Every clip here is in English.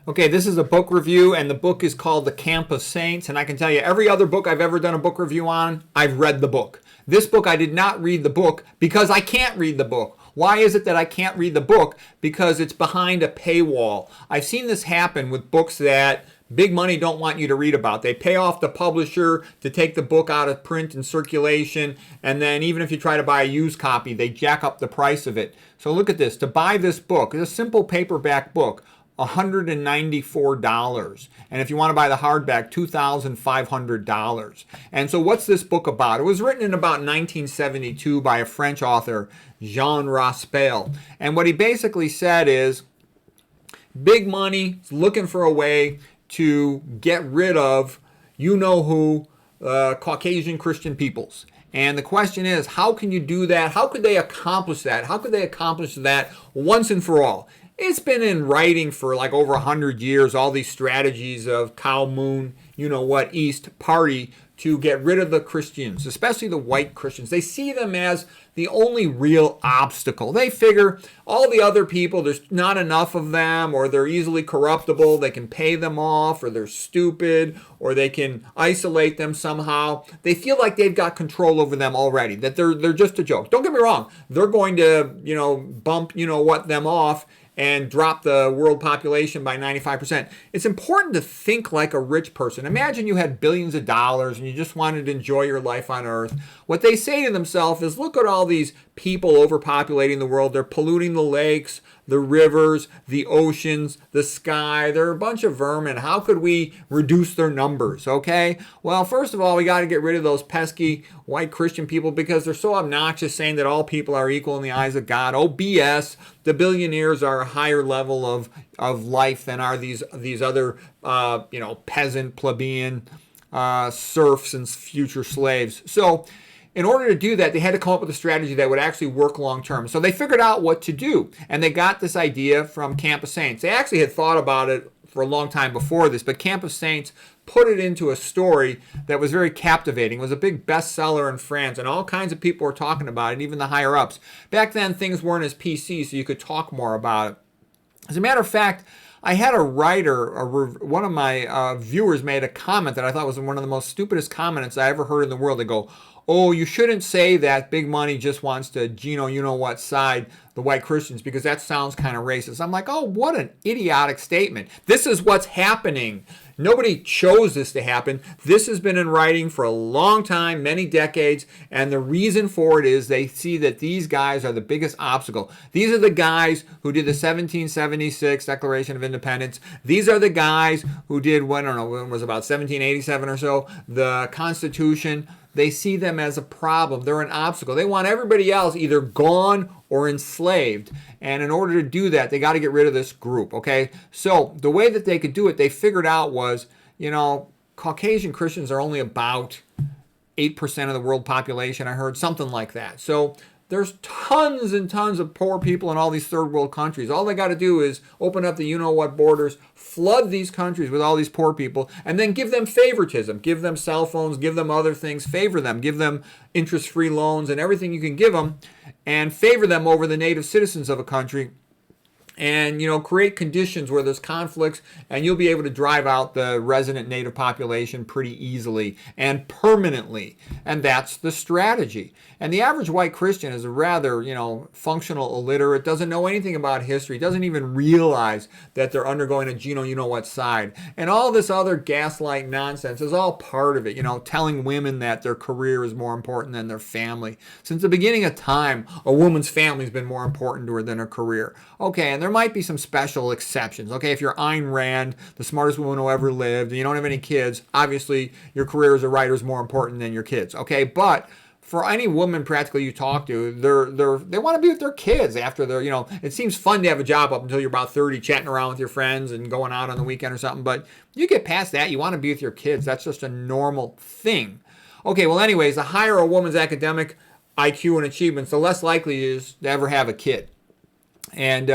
Okay, this is a book review, and the book is called The Camp of Saints. And I can tell you, every other book I've ever done a book review on, I've read the book. This book, I did not read the book because I can't read the book. Why is it that I can't read the book? Because it's behind a paywall. I've seen this happen with books that big money don't want you to read about. They pay off the publisher to take the book out of print and circulation, and then even if you try to buy a used copy, they jack up the price of it. So look at this. To buy this book, it's a simple paperback book, $194. And if you want to buy the hardback, $2,500. And so what's this book about? It was written in about 1972 by a French author, Jean Raspail. And what he basically said is, big money is looking for a way to get rid of you-know-who Caucasian Christian peoples. And the question is, how can you do that? How could they accomplish that? How could they accomplish that once and for all? It's been in writing for like over 100 years, all these strategies of cow, moon, you-know-what, east party to get rid of the Christians, especially the white Christians. They see them as the only real obstacle. They figure all the other people, there's not enough of them, or they're easily corruptible, they can pay them off, or they're stupid, or they can isolate them somehow. They feel like they've got control over them already, that they're just a joke. Don't get me wrong, they're going to, bump, them off and drop the world population by 95%. It's important to think like a rich person. Imagine you had billions of dollars and you just wanted to enjoy your life on earth. What they say to themselves is, look at all these people overpopulating the world. They're polluting the lakes, the rivers, the oceans, the sky. They're a bunch of vermin. How could we reduce their numbers, okay? Well, first of all, we got to get rid of those pesky white Christian people because they're so obnoxious, saying that all people are equal in the eyes of God. Oh, BS. The billionaires are a higher level of life than are these other, peasant, plebeian, serfs and future slaves. So in order to do that, they had to come up with a strategy that would actually work long term. So they figured out what to do, and they got this idea from Camp of Saints. They actually had thought about it for a long time before this, but Camp of Saints put it into a story that was very captivating. It was a big bestseller in France, and all kinds of people were talking about it, even the higher ups. Back then, things weren't as PC, so you could talk more about it. As a matter of fact, I had a writer, one of my viewers made a comment that I thought was one of the most stupidest comments I ever heard in the world. They go, oh, you shouldn't say that big money just wants to, you-know-what side the white Christians because that sounds kind of racist. I'm like, oh, what an idiotic statement. This is what's happening. Nobody chose this to happen. This has been in writing for a long time, many decades, and the reason for it is they see that these guys are the biggest obstacle. These are the guys who did the 1776 Declaration of Independence. These are the guys who did, when it was about 1787 or so, the Constitution. They see them as a problem. They're an obstacle. They want everybody else either gone or enslaved. And in order to do that, they got to get rid of this group, okay? So the way that they could do it, they figured out was, Caucasian Christians are only about 8% of the world population, I heard, something like that. So there's tons and tons of poor people in all these third world countries. All they got to do is open up the you-know-what borders, flood these countries with all these poor people, and then give them favoritism. Give them cell phones, give them other things, favor them, give them interest-free loans and everything you can give them, and favor them over the native citizens of a country. And, create conditions where there's conflicts, and you'll be able to drive out the resident native population pretty easily and permanently. And that's the strategy. And the average white Christian is a rather, functional illiterate, doesn't know anything about history, doesn't even realize that they're undergoing a you-know-what side. And all this other gaslight nonsense is all part of it, telling women that their career is more important than their family. Since the beginning of time, a woman's family has been more important to her than her career. Okay, and there might be some special exceptions. Okay, if you're Ayn Rand, the smartest woman who ever lived, and you don't have any kids, obviously your career as a writer is more important than your kids. Okay, but for any woman practically you talk to, they want to be with their kids after they're, it seems fun to have a job up until you're about 30, chatting around with your friends and going out on the weekend or something. But you get past that, you want to be with your kids. That's just a normal thing. Okay, well, anyways, the higher a woman's academic IQ and achievements, the less likely it is to ever have a kid. And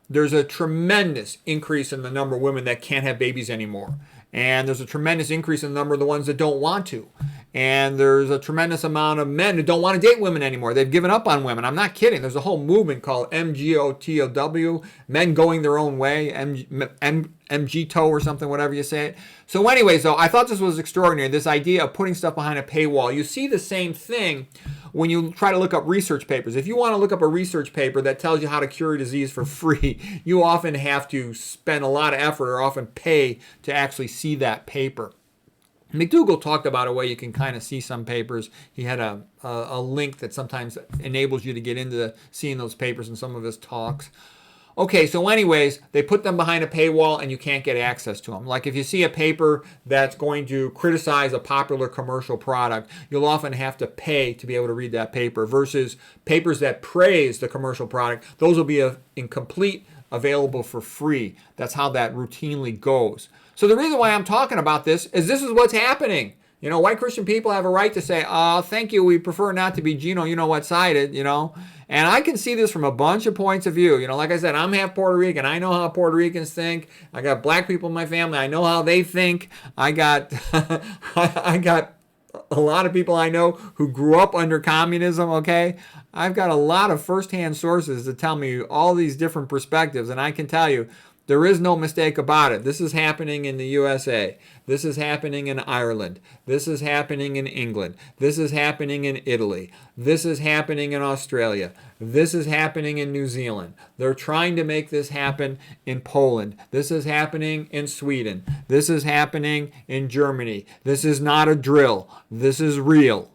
there's a tremendous increase in the number of women that can't have babies anymore. And there's a tremendous increase in the number of the ones that don't want to. And there's a tremendous amount of men who don't want to date women anymore. They've given up on women. I'm not kidding. There's a whole movement called MGOTOW, men going their own way, MGTO or something, whatever you say it. So anyways, though, I thought this was extraordinary, this idea of putting stuff behind a paywall. You see the same thing when you try to look up research papers. If you want to look up a research paper that tells you how to cure a disease for free, you often have to spend a lot of effort or often pay to actually see that paper. McDougall talked about a way you can kind of see some papers. He had a link that sometimes enables you to get into seeing those papers in some of his talks. Okay, so anyways, they put them behind a paywall and you can't get access to them. Like if you see a paper that's going to criticize a popular commercial product, you'll often have to pay to be able to read that paper versus papers that praise the commercial product. Those will be available for free. That's how that routinely goes. So the reason why I'm talking about this is what's happening. You know, white Christian people have a right to say, oh, thank you, we prefer not to be you-know-what-sided, And I can see this from a bunch of points of view. Like I said, I'm half Puerto Rican. I know how Puerto Ricans think. I got black people in my family. I know how they think. I got I got a lot of people I know who grew up under communism, okay? I've got a lot of firsthand sources to tell me all these different perspectives, and I can tell you, there is no mistake about it. This is happening in the USA. This is happening in Ireland. This is happening in England. This is happening in Italy. This is happening in Australia. This is happening in New Zealand. They're trying to make this happen in Poland. This is happening in Sweden. This is happening in Germany. This is not a drill. This is real.